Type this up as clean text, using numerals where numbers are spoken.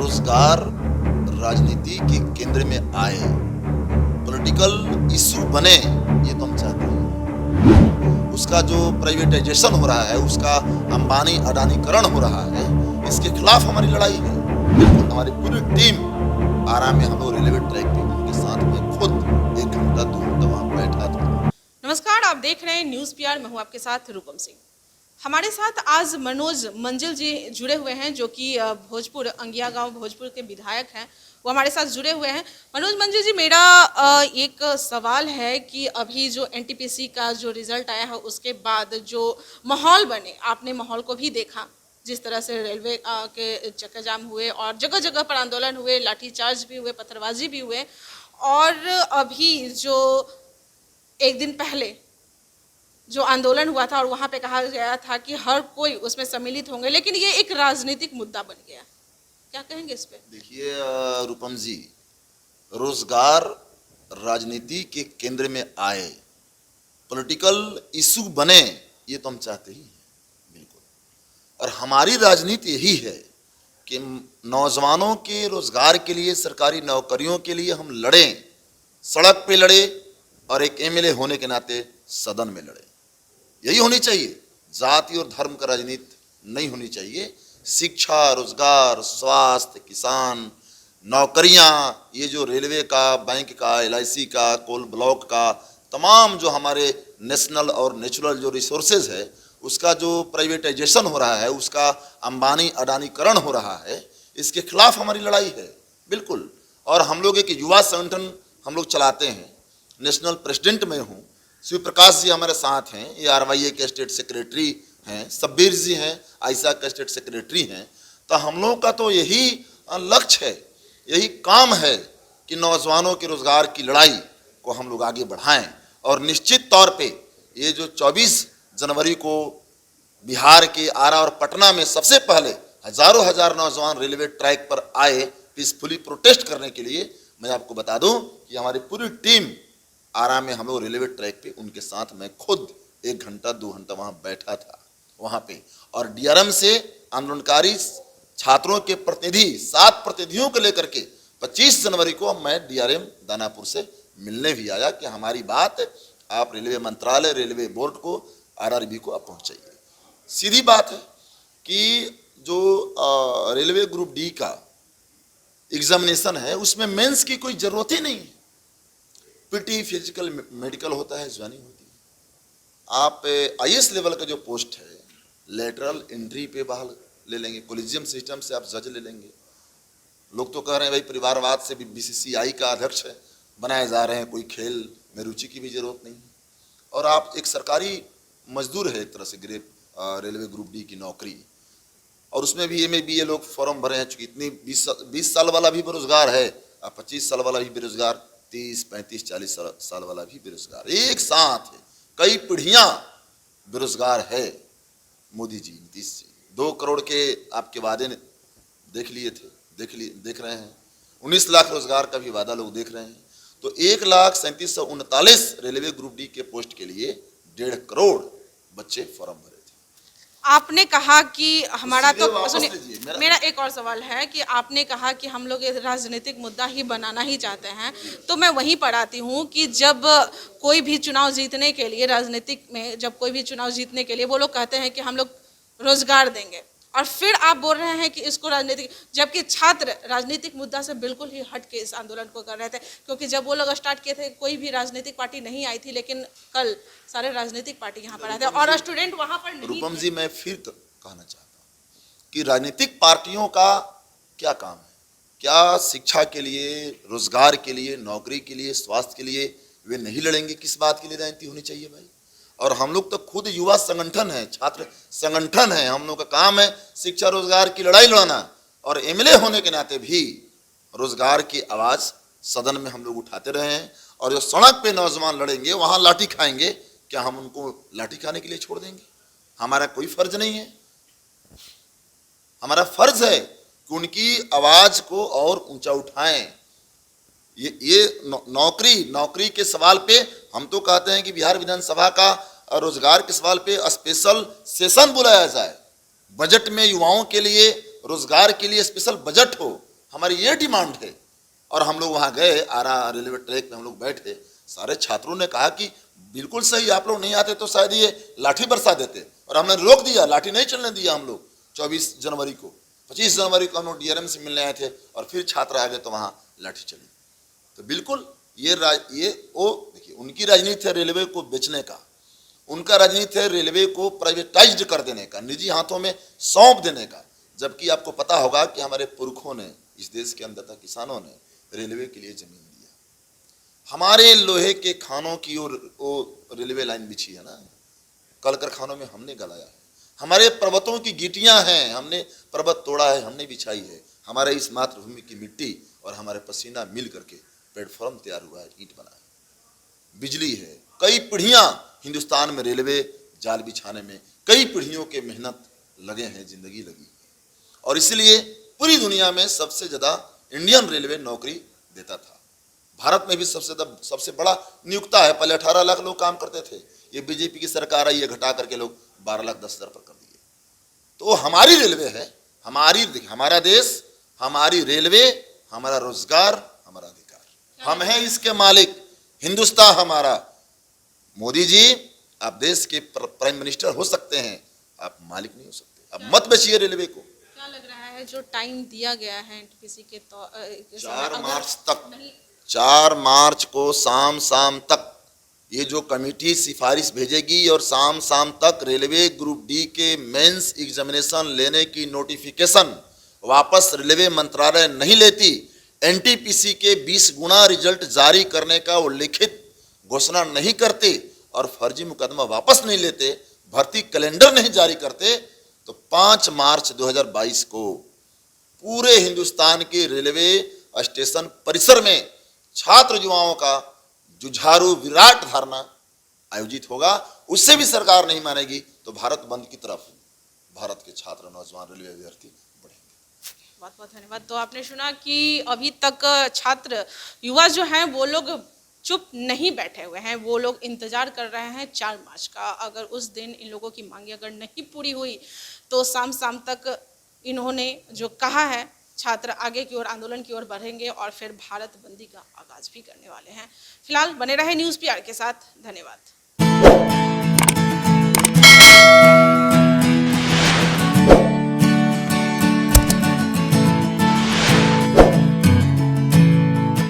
रोजगार राजनीति के केंद्र में आए, पॉलिटिकल इशू बने, ये तो हम चाहते हैं। उसका जो प्राइवेटाइजेशन हो रहा है, उसका अंबानी अडानीकरण हो रहा है, इसके खिलाफ हमारी लड़ाई है। बिल्कुल हमारी पूरी टीम आराम में हम लोग रेलवे ट्रैक पे उनके साथ में खुद 1 घंटा 2 घंटा वहाँ बैठा था। नमस्कार, आप देख रहे हैं न्यूज़ पीआर। मैं हूँ आपके साथ रूपम सिंह। हमारे साथ आज मनोज मंजिल जी जुड़े हुए हैं, जो कि भोजपुर अंगिया गांव भोजपुर के विधायक हैं। वो हमारे साथ जुड़े हुए हैं। मनोज मंजिल जी, मेरा एक सवाल है कि अभी जो एनटीपीसी का जो रिजल्ट आया है, उसके बाद जो माहौल बने, आपने माहौल को भी देखा, जिस तरह से रेलवे के चक्का जाम हुए और जगह जगह पर आंदोलन हुए, लाठीचार्ज भी हुए, पत्थरबाजी भी हुए। और अभी जो एक दिन पहले जो आंदोलन हुआ था और वहाँ पे कहा गया था कि हर कोई उसमें सम्मिलित होंगे, लेकिन ये एक राजनीतिक मुद्दा बन गया। क्या कहेंगे इस पे? देखिए रूपम जी, रोजगार राजनीति के केंद्र में आए, पॉलिटिकल इशू बने, ये तो हम चाहते ही हैं। बिल्कुल। और हमारी राजनीति यही है कि नौजवानों के रोजगार के लिए, सरकारी नौकरियों के लिए हम लड़ें, सड़क पे लड़े और एक एमएलए होने के नाते सदन में लड़े। यही होनी चाहिए। जाति और धर्म का राजनीति नहीं होनी चाहिए। शिक्षा, रोजगार, स्वास्थ्य, किसान, नौकरियां, ये जो रेलवे का, बैंक का, एलआईसी का, कोल ब्लॉक का, तमाम जो हमारे नेशनल और नेचुरल जो रिसोर्सेज है, उसका जो प्राइवेटाइजेशन हो रहा है, उसका अंबानी अडानीकरण हो रहा है, इसके खिलाफ हमारी लड़ाई है। बिल्कुल। और हम लोग एक युवा संगठन हम लोग चलाते हैं। नेशनल प्रेसिडेंट में हूँ। शिव प्रकाश जी हमारे साथ हैं, ये आरवाईए के स्टेट सेक्रेटरी हैं, सब्बीर जी हैं, आयशा के स्टेट सेक्रेटरी हैं। तो हम लोगों का तो यही लक्ष्य है, यही काम है कि नौजवानों के रोजगार की लड़ाई को हम लोग आगे बढ़ाएं। और निश्चित तौर पे ये जो 24 जनवरी को बिहार के आरा और पटना में सबसे पहले हजारों हजार नौजवान रेलवे ट्रैक पर आए पीसफुली प्रोटेस्ट करने के लिए, मैं आपको बता दूं कि हमारी पूरी टीम आराम में हम लोग रेलवे ट्रैक पे उनके साथ मैं खुद 1 घंटा 2 घंटा वहाँ बैठा था वहाँ पे। और डीआरएम से आंदोलनकारी छात्रों के प्रतिनिधि 7 प्रतिनिधियों को लेकर के 25 जनवरी को मैं डीआरएम दानापुर से मिलने भी आया कि हमारी बात आप रेलवे मंत्रालय, रेलवे बोर्ड को, आरआरबी को आप पहुँचाइए। सीधी बात है कि जो रेलवे ग्रुप डी का एग्जामिनेशन है, उसमें मेंस की कोई जरूरत ही नहीं है। पीटी, फिजिकल, मेडिकल होता है, ज्वाइनिंग होती है। आप आईएएस लेवल का जो पोस्ट है, लेटरल एंट्री पे बहाल ले लेंगे, कोलिजियम सिस्टम से आप जज ले लेंगे। लोग तो कह रहे हैं भाई परिवारवाद से भी बीसीसीआई का अध्यक्ष बनाए जा रहे हैं, कोई खेल में रुचि की भी जरूरत नहीं है। और आप एक सरकारी मजदूर है एक तरह से, रेलवे ग्रुप डी की नौकरी, और उसमें भी एमए बीए लोग फॉर्म भरे हैं। चूंकि इतनी 20 साल वाला भी बेरोजगार है, 25 साल वाला भी बेरोजगार, 30, 35, 40 साल वाला भी बेरोजगार, एक साथ है। कई पीढ़ियां बेरोजगार है। मोदी जी, नीतीश जी 2 करोड़ के आपके वादे देख लिए थे, देख रहे हैं। 19 लाख रोजगार का भी वादा लोग देख रहे हैं। तो 1,37,39 रेलवे ग्रुप डी के पोस्ट के लिए 1.5 करोड़ बच्चे फॉर्म भरे थे। आपने कहा कि हमारा तो सुनिए, मेरा एक और सवाल है कि आपने कहा कि हम लोग राजनीतिक मुद्दा ही बनाना ही चाहते हैं। तो मैं वहीं पर आती हूँ कि जब कोई भी चुनाव जीतने के लिए, राजनीतिक में जब कोई भी चुनाव जीतने के लिए वो लोग कहते हैं कि हम लोग रोजगार देंगे, और फिर आप बोल रहे हैं कि इसको राजनीतिक, जबकि छात्र राजनीतिक मुद्दा से बिल्कुल ही हट के इस आंदोलन को कर रहे थे। क्योंकि जब वो लोग स्टार्ट किए थे, कोई भी राजनीतिक पार्टी नहीं आई थी, लेकिन कल सारे राजनीतिक पार्टी यहाँ पर आए थे और स्टूडेंट वहाँ पर नहीं। रूपम जी, मैं फिर कहना चाहता हूँ कि राजनीतिक पार्टियों का क्या काम है? क्या शिक्षा के लिए, रोजगार के लिए, नौकरी के लिए, स्वास्थ्य के लिए वे नहीं लड़ेंगे? किस बात के लिए राजनीति होनी चाहिए भाई? और हम लोग तो खुद युवा संगठन है, छात्र संगठन है। हम लोग का काम है शिक्षा रोजगार की लड़ाई लड़ाना। और एमएलए होने के नाते भी रोजगार की आवाज सदन में हम लोग उठाते रहे हैं। और जो सड़क पे नौजवान लड़ेंगे, वहां लाठी खाएंगे, क्या हम उनको लाठी खाने के लिए छोड़ देंगे? हमारा कोई फर्ज नहीं है। हमारा फर्ज है कि उनकी आवाज को और ऊंचा उठाएं। ये नौकरी के सवाल पे हम तो कहते हैं कि बिहार विधानसभा का रोजगार के सवाल पे स्पेशल सेशन बुलाया जाए। बजट में युवाओं के लिए, रोजगार के लिए स्पेशल बजट हो, हमारी ये डिमांड है। और हम लोग वहाँ गए, आरा रेलवे ट्रैक पे हम लोग बैठे, सारे छात्रों ने कहा कि बिल्कुल सही, आप लोग नहीं आते तो शायद ये लाठी बरसा देते, और हमने रोक दिया, लाठी नहीं चलने दिया। हम लोग 24 जनवरी को, 25 जनवरी को हम लोग डीआरएम से मिलने आए थे, और फिर छात्र आ गए तो वहाँ लाठी चली। तो बिल्कुल ये देखिए, उनकी राजनीति है रेलवे को बेचने का, उनका राजनीति है रेलवे को प्राइवेटाइज्ड कर देने का, निजी हाथों में सौंप देने का। जबकि आपको पता होगा कि हमारे पुरखों ने, इस देश के अंदर किसानों ने रेलवे के लिए जमीन दिया, हमारे लोहे के खानों की और वो रेलवे लाइन बिछी है ना, कल कारखानों में हमने गलाया है, हमारे पर्वतों की गिटियां हैं, हमने पर्वत तोड़ा है, हमने बिछाई है, हमारे इस मातृभूमि की मिट्टी और हमारे पसीना मिल करके प्लेटफॉर्म तैयार हुआ है, ईंट बना है, बिजली है। कई पीढ़ियां हिंदुस्तान में रेलवे जाल बिछाने में कई पीढ़ियों के मेहनत लगे हैं, जिंदगी लगी, और इसलिए पूरी दुनिया में सबसे ज्यादा इंडियन रेलवे नौकरी देता था। भारत में भी सबसे बड़ा नियुक्ता है, पहले 18 लाख लोग काम करते थे, ये बीजेपी की सरकार आई है, घटा करके लोग 12,10,000 पर कर दिए। तो हमारी रेलवे है, हमारा देश, हमारी रेलवे, हमारा रोजगार, हमारा अधिकार, हम हैं इसके मालिक, हिंदुस्तान हमारा। मोदी जी, आप देश के प्राइम मिनिस्टर हो सकते हैं, आप मालिक नहीं हो सकते। आप मत बेचिए रेलवे को। क्या लग रहा है जो टाइम दिया गया है एनटीपीसी के 4 मार्च तक, 4 मार्च को शाम तक ये जो कमेटी सिफारिश भेजेगी, और शाम तक रेलवे ग्रुप डी के मेंस एग्जामिनेशन लेने की नोटिफिकेशन वापस रेलवे मंत्रालय नहीं लेती, एनटीपीसी के 20 गुना रिजल्ट जारी करने का वो लिखित घोषणा नहीं करते, और फर्जी मुकदमा वापस नहीं लेते, भर्ती कैलेंडर नहीं जारी करते, तो 5 मार्च 2022 को पूरे हिंदुस्तान के रेलवे स्टेशन परिसर में छात्र युवाओं का जुझारू विराट धरना आयोजित होगा। उससे भी सरकार नहीं मानेगी तो भारत बंद की तरफ भारत के छात्र, नौजवान, रेलवे अभ्यर्थी बढ़ेंगे। बहुत बहुत धन्यवाद। तो आपने सुना कि अभी तक छात्र युवा जो हैं वो लोग चुप नहीं बैठे हुए हैं, वो लोग इंतजार कर रहे हैं 4 मार्च का। अगर उस दिन इन लोगों की मांगे अगर नहीं पूरी हुई तो शाम तक इन्होंने जो कहा है, छात्र आगे की ओर, आंदोलन की ओर बढ़ेंगे और फिर भारत बंदी का आगाज भी करने वाले हैं। फिलहाल बने रहे न्यूज़ पीआर के साथ। धन्यवाद।